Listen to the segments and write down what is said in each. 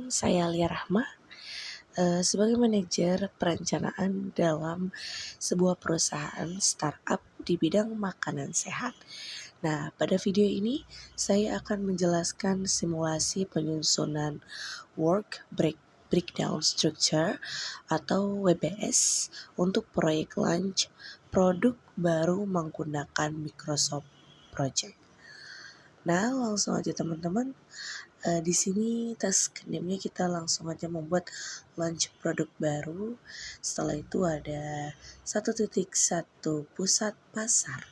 saya Lia Rahma sebagai manajer perencanaan dalam sebuah perusahaan startup di bidang makanan sehat. Nah, pada video ini saya akan menjelaskan simulasi penyusunan work breakdown structure atau WBS untuk proyek launch produk baru menggunakan Microsoft Project. Nah, langsung aja teman-teman. Di sini task name-nya kita langsung aja membuat launch produk baru. Setelah itu ada 1.1 pusat pasar.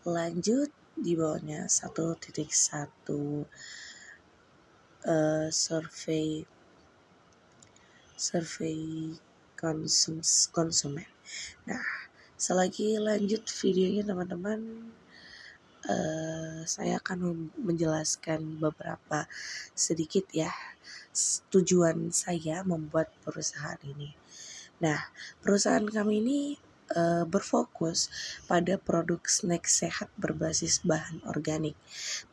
Lanjut di bawahnya 1.1 survei konsumen. Nah, selagi lanjut videonya teman-teman, saya akan menjelaskan beberapa sedikit ya tujuan saya membuat perusahaan ini. Nah, perusahaan kami ini berfokus pada produk snack sehat berbasis bahan organik.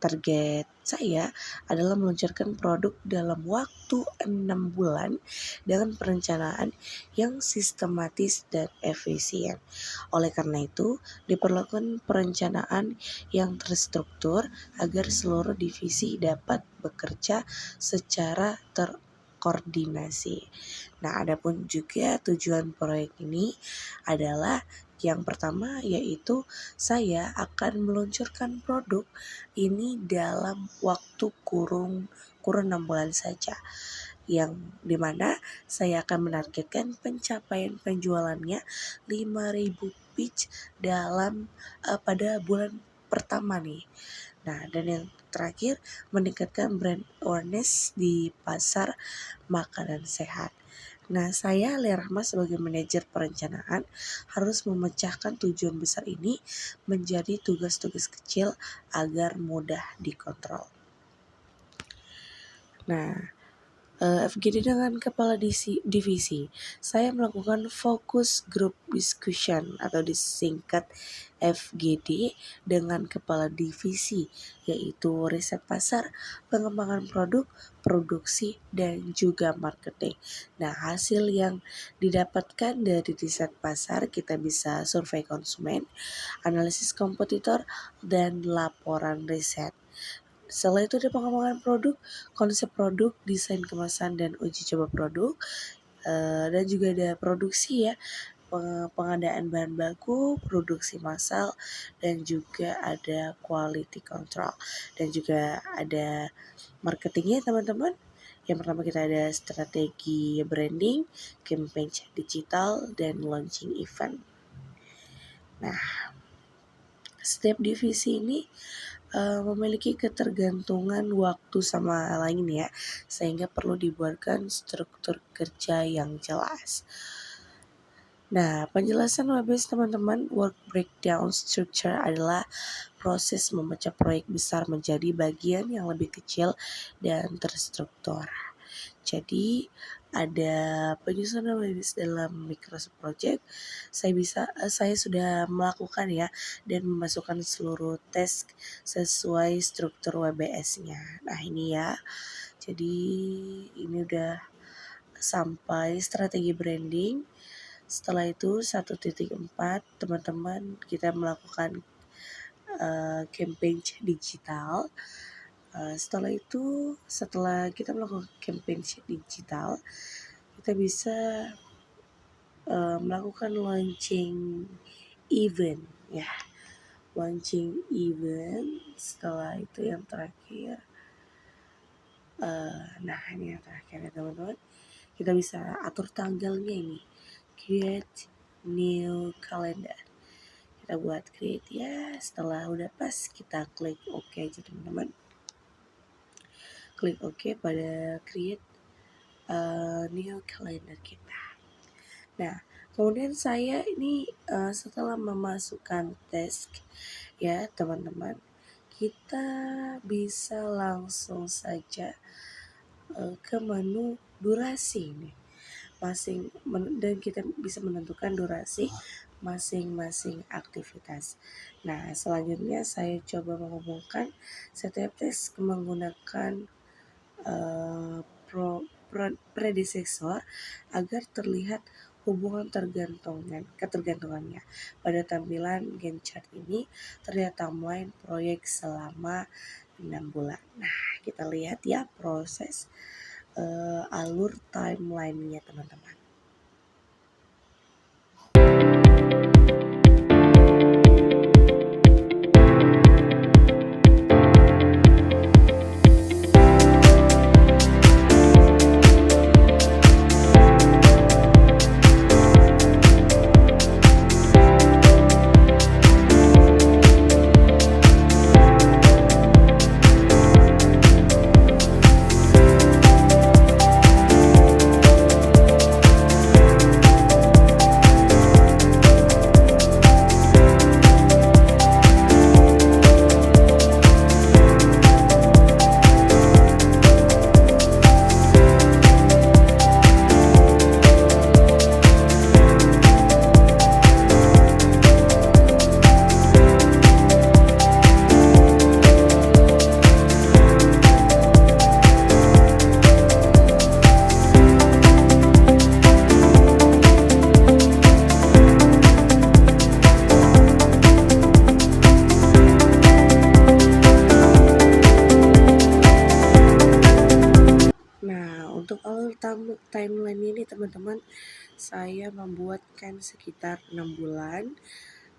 Target saya adalah meluncurkan produk dalam waktu 6 bulan dengan perencanaan yang sistematis dan efisien. Oleh karena itu, diperlukan perencanaan yang terstruktur agar seluruh divisi dapat bekerja secara terkoordinasi. Nah, adapun juga tujuan proyek ini adalah yang pertama yaitu saya akan meluncurkan produk ini dalam waktu kurun 6 bulan saja, yang dimana saya akan menargetkan pencapaian penjualannya 5.000 pitch dalam pada bulan pertama nih. Nah, dan yang terakhir meningkatkan brand awareness di pasar makanan sehat. Nah, saya Lia Rahma sebagai manajer perencanaan harus memecahkan tujuan besar ini menjadi tugas-tugas kecil agar mudah dikontrol. Nah, FGD dengan kepala divisi, saya melakukan focus group discussion atau disingkat FGD dengan kepala divisi, yaitu riset pasar, pengembangan produk, produksi, dan juga marketing. Nah, hasil yang didapatkan dari riset pasar kita bisa survei konsumen, analisis kompetitor, dan laporan riset. Setelah itu ada pengembangan produk, konsep produk, desain kemasan dan uji coba produk, dan juga ada produksi ya, pengadaan bahan baku, produksi massal, dan juga ada quality control, dan juga ada marketingnya teman-teman. Yang pertama kita ada strategi branding, campaign digital, dan launching event. Nah, setiap divisi ini memiliki ketergantungan waktu sama lain ya, sehingga perlu dibuatkan struktur kerja yang jelas. Nah, penjelasan WBS teman-teman, work breakdown structure adalah proses memecah proyek besar menjadi bagian yang lebih kecil dan terstruktur. Jadi ada penyusunan WBS dalam Microsoft Project. Saya sudah melakukan ya dan memasukkan seluruh task sesuai struktur WBS-nya. Nah, ini ya. Jadi ini udah sampai strategi branding. Setelah itu 1.4 teman-teman kita melakukan campaign digital. Setelah kita melakukan campaign digital, kita bisa melakukan launching event ya. Launching event. Setelah itu yang terakhir, nah ini yang terakhir ya teman-teman, kita bisa atur tanggalnya ini, create new calendar. Kita buat create ya. Setelah udah pas kita klik OK aja teman-teman. Klik OK pada create new calendar kita. Nah, kemudian saya ini setelah memasukkan task ya teman-teman, kita bisa langsung saja ke menu durasi nih. Dan kita bisa menentukan durasi masing-masing aktivitas. Nah, selanjutnya saya coba menghubungkan setiap task menggunakan predesesor agar terlihat hubungan ketergantungannya. Pada tampilan Gantt chart ini terlihat timeline proyek selama 6 bulan. Nah, kita lihat ya proses alur timelinenya teman-teman. Untuk alur timeline ini teman-teman, saya membuatkan sekitar 6 bulan.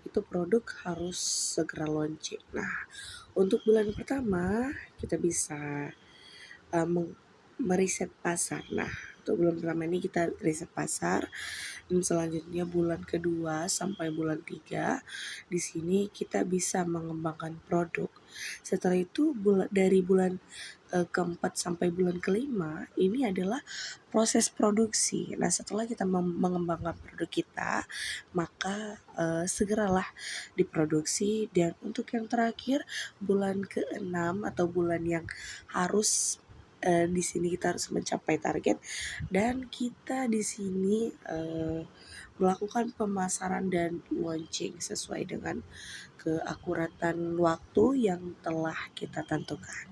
Itu produk harus segera launching. Nah, untuk bulan pertama kita bisa meriset pasar. Nah, untuk bulan pertama ini kita riset pasar. Dan selanjutnya bulan kedua sampai bulan 3 di sini kita bisa mengembangkan produk. Setelah itu dari bulan keempat sampai bulan kelima ini adalah proses produksi. Nah, setelah kita mengembangkan produk kita, maka segeralah diproduksi. Dan untuk yang terakhir bulan ke-6 atau bulan yang harus di sini kita harus mencapai target, dan kita di sini melakukan pemasaran dan launching sesuai dengan keakuratan waktu yang telah kita tentukan.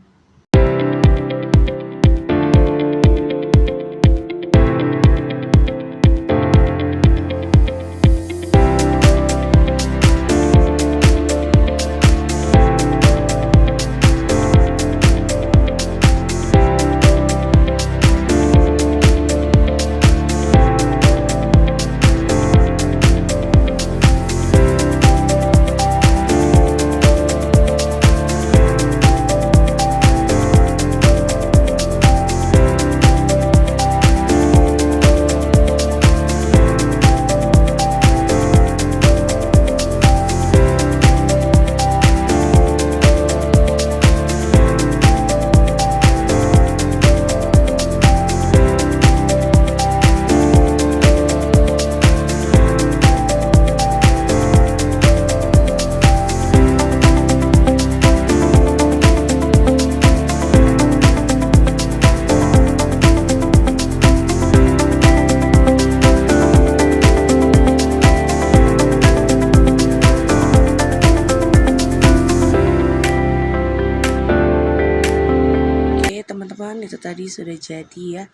Teman-teman, itu tadi sudah jadi ya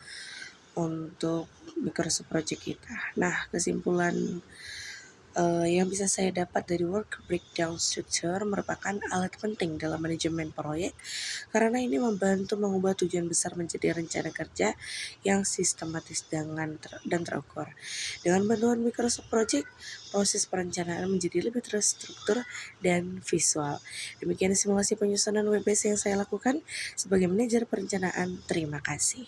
untuk Microsoft Project kita. Nah, kesimpulan yang bisa saya dapat dari work breakdown structure merupakan alat penting dalam manajemen proyek karena ini membantu mengubah tujuan besar menjadi rencana kerja yang sistematis dan terukur. Dengan bantuan Microsoft Project, proses perencanaan menjadi lebih terstruktur dan visual. Demikian simulasi penyusunan WBS yang saya lakukan sebagai manajer perencanaan. Terima kasih.